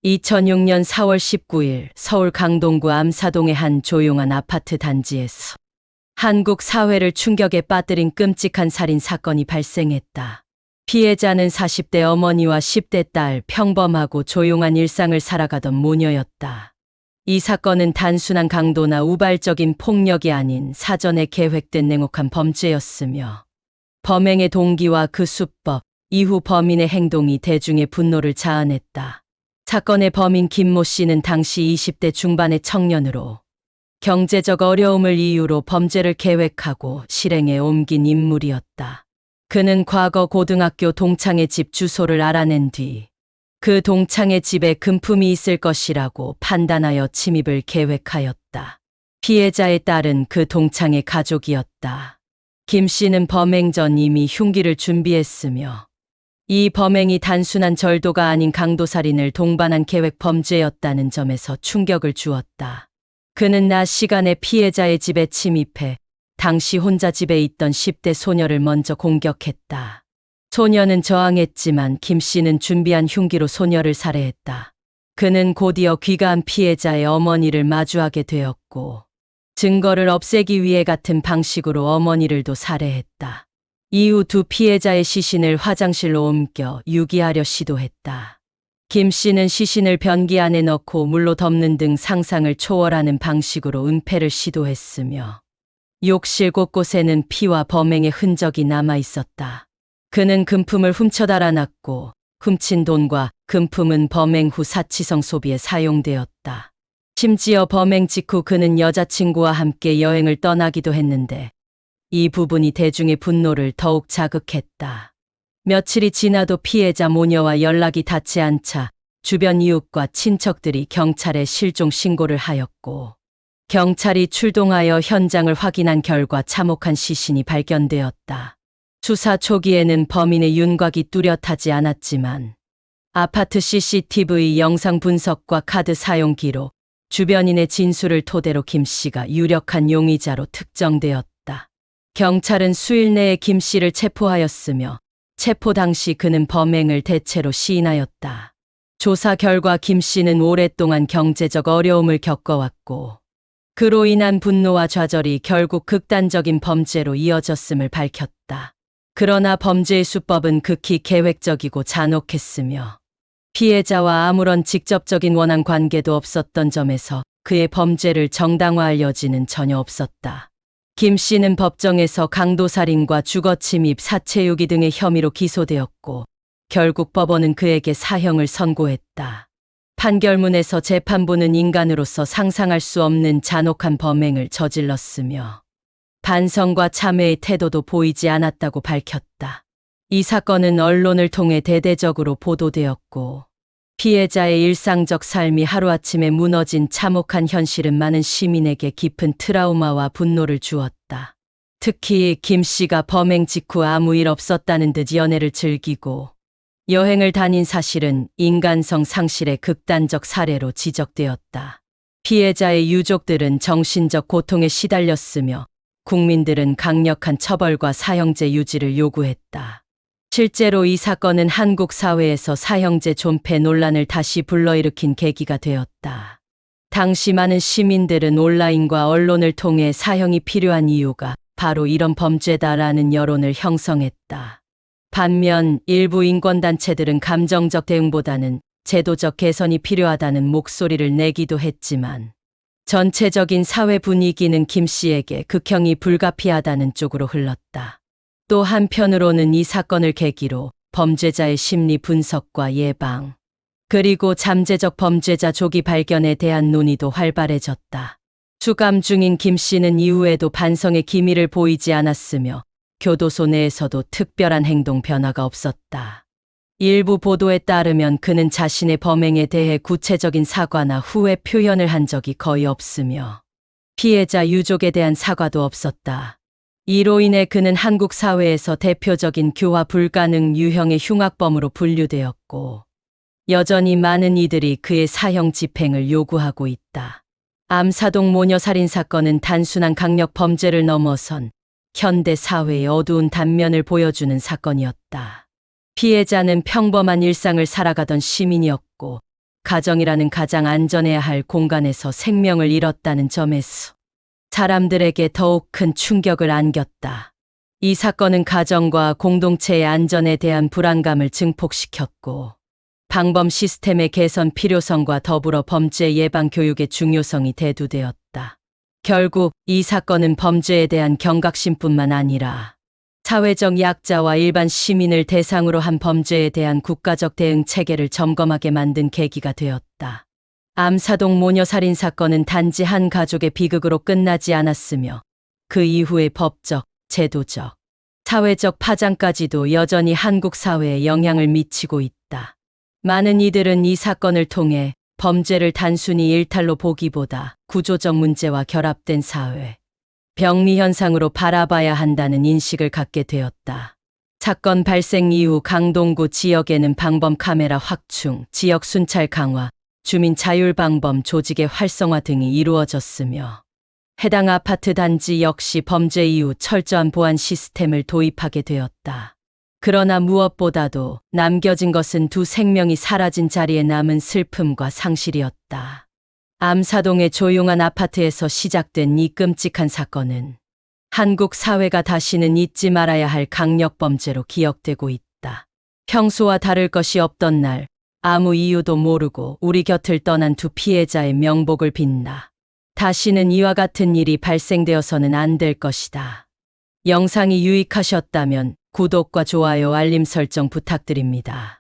2006년 4월 19일 서울 강동구 암사동의 한 조용한 아파트 단지에서 한국 사회를 충격에 빠뜨린 끔찍한 살인 사건이 발생했다. 피해자는 40대 어머니와 10대 딸, 평범하고 조용한 일상을 살아가던 모녀였다. 이 사건은 단순한 강도나 우발적인 폭력이 아닌 사전에 계획된 냉혹한 범죄였으며 범행의 동기와 그 수법, 이후 범인의 행동이 대중의 분노를 자아냈다. 사건의 범인 김모 씨는 당시 20대 중반의 청년으로 경제적 어려움을 이유로 범죄를 계획하고 실행에 옮긴 인물이었다. 그는 과거 고등학교 동창의 집 주소를 알아낸 뒤 그 동창의 집에 금품이 있을 것이라고 판단하여 침입을 계획하였다. 피해자의 딸은 그 동창의 가족이었다. 김 씨는 범행 전 이미 흉기를 준비했으며 이 범행이 단순한 절도가 아닌 강도살인을 동반한 계획 범죄였다는 점에서 충격을 주었다. 그는 낮 시간에 피해자의 집에 침입해 당시 혼자 집에 있던 10대 소녀를 먼저 공격했다. 소녀는 저항했지만 김 씨는 준비한 흉기로 소녀를 살해했다. 그는 곧이어 귀가한 피해자의 어머니를 마주하게 되었고 증거를 없애기 위해 같은 방식으로 어머니를도 살해했다. 이후 두 피해자의 시신을 화장실로 옮겨 유기하려 시도했다. 김 씨는 시신을 변기 안에 넣고 물로 덮는 등 상상을 초월하는 방식으로 은폐를 시도했으며 욕실 곳곳에는 피와 범행의 흔적이 남아 있었다. 그는 금품을 훔쳐 달아났고 훔친 돈과 금품은 범행 후 사치성 소비에 사용되었다. 심지어 범행 직후 그는 여자친구와 함께 여행을 떠나기도 했는데 이 부분이 대중의 분노를 더욱 자극했다. 며칠이 지나도 피해자 모녀와 연락이 닿지 않자 주변 이웃과 친척들이 경찰에 실종 신고를 하였고 경찰이 출동하여 현장을 확인한 결과 참혹한 시신이 발견되었다. 수사 초기에는 범인의 윤곽이 뚜렷하지 않았지만 아파트 CCTV 영상 분석과 카드 사용 기록, 주변인의 진술을 토대로 김 씨가 유력한 용의자로 특정되었다. 경찰은 수일 내에 김 씨를 체포하였으며 체포 당시 그는 범행을 대체로 시인하였다. 조사 결과 김 씨는 오랫동안 경제적 어려움을 겪어왔고 그로 인한 분노와 좌절이 결국 극단적인 범죄로 이어졌음을 밝혔다. 그러나 범죄의 수법은 극히 계획적이고 잔혹했으며 피해자와 아무런 직접적인 원한 관계도 없었던 점에서 그의 범죄를 정당화할 여지는 전혀 없었다. 김 씨는 법정에서 강도살인과 주거침입, 사체유기 등의 혐의로 기소되었고 결국 법원은 그에게 사형을 선고했다. 판결문에서 재판부는 인간으로서 상상할 수 없는 잔혹한 범행을 저질렀으며 반성과 참회의 태도도 보이지 않았다고 밝혔다. 이 사건은 언론을 통해 대대적으로 보도되었고 피해자의 일상적 삶이 하루아침에 무너진 참혹한 현실은 많은 시민에게 깊은 트라우마와 분노를 주었다. 특히 김 씨가 범행 직후 아무 일 없었다는 듯 연애를 즐기고 여행을 다닌 사실은 인간성 상실의 극단적 사례로 지적되었다. 피해자의 유족들은 정신적 고통에 시달렸으며 국민들은 강력한 처벌과 사형제 유지를 요구했다. 실제로 이 사건은 한국 사회에서 사형제 존폐 논란을 다시 불러일으킨 계기가 되었다. 당시 많은 시민들은 온라인과 언론을 통해 사형이 필요한 이유가 바로 이런 범죄다라는 여론을 형성했다. 반면 일부 인권단체들은 감정적 대응보다는 제도적 개선이 필요하다는 목소리를 내기도 했지만 전체적인 사회 분위기는 김 씨에게 극형이 불가피하다는 쪽으로 흘렀다. 또 한편으로는 이 사건을 계기로 범죄자의 심리 분석과 예방, 그리고 잠재적 범죄자 조기 발견에 대한 논의도 활발해졌다. 수감 중인 김 씨는 이후에도 반성의 기미를 보이지 않았으며 교도소 내에서도 특별한 행동 변화가 없었다. 일부 보도에 따르면 그는 자신의 범행에 대해 구체적인 사과나 후회 표현을 한 적이 거의 없으며 피해자 유족에 대한 사과도 없었다. 이로 인해 그는 한국 사회에서 대표적인 교화 불가능 유형의 흉악범으로 분류되었고 여전히 많은 이들이 그의 사형 집행을 요구하고 있다. 암사동 모녀 살인 사건은 단순한 강력 범죄를 넘어선 현대 사회의 어두운 단면을 보여주는 사건이었다. 피해자는 평범한 일상을 살아가던 시민이었고 가정이라는 가장 안전해야 할 공간에서 생명을 잃었다는 점에서 사람들에게 더욱 큰 충격을 안겼다. 이 사건은 가정과 공동체의 안전에 대한 불안감을 증폭시켰고, 방범 시스템의 개선 필요성과 더불어 범죄 예방 교육의 중요성이 대두되었다. 결국 이 사건은 범죄에 대한 경각심뿐만 아니라 사회적 약자와 일반 시민을 대상으로 한 범죄에 대한 국가적 대응 체계를 점검하게 만든 계기가 되었다. 암사동 모녀 살인 사건은 단지 한 가족의 비극으로 끝나지 않았으며 그 이후의 법적, 제도적, 사회적 파장까지도 여전히 한국 사회에 영향을 미치고 있다. 많은 이들은 이 사건을 통해 범죄를 단순히 일탈로 보기보다 구조적 문제와 결합된 사회, 병리 현상으로 바라봐야 한다는 인식을 갖게 되었다. 사건 발생 이후 강동구 지역에는 방범 카메라 확충, 지역 순찰 강화, 주민 자율 방범 조직의 활성화 등이 이루어졌으며, 해당 아파트 단지 역시 범죄 이후 철저한 보안 시스템을 도입하게 되었다. 그러나 무엇보다도 남겨진 것은 두 생명이 사라진 자리에 남은 슬픔과 상실이었다. 암사동의 조용한 아파트에서 시작된 이 끔찍한 사건은 한국 사회가 다시는 잊지 말아야 할 강력범죄로 기억되고 있다. 평소와 다를 것이 없던 날, 아무 이유도 모르고 우리 곁을 떠난 두 피해자의 명복을 빕나. 다시는 이와 같은 일이 발생되어서는 안 될 것이다. 영상이 유익하셨다면 구독과 좋아요, 알림 설정 부탁드립니다.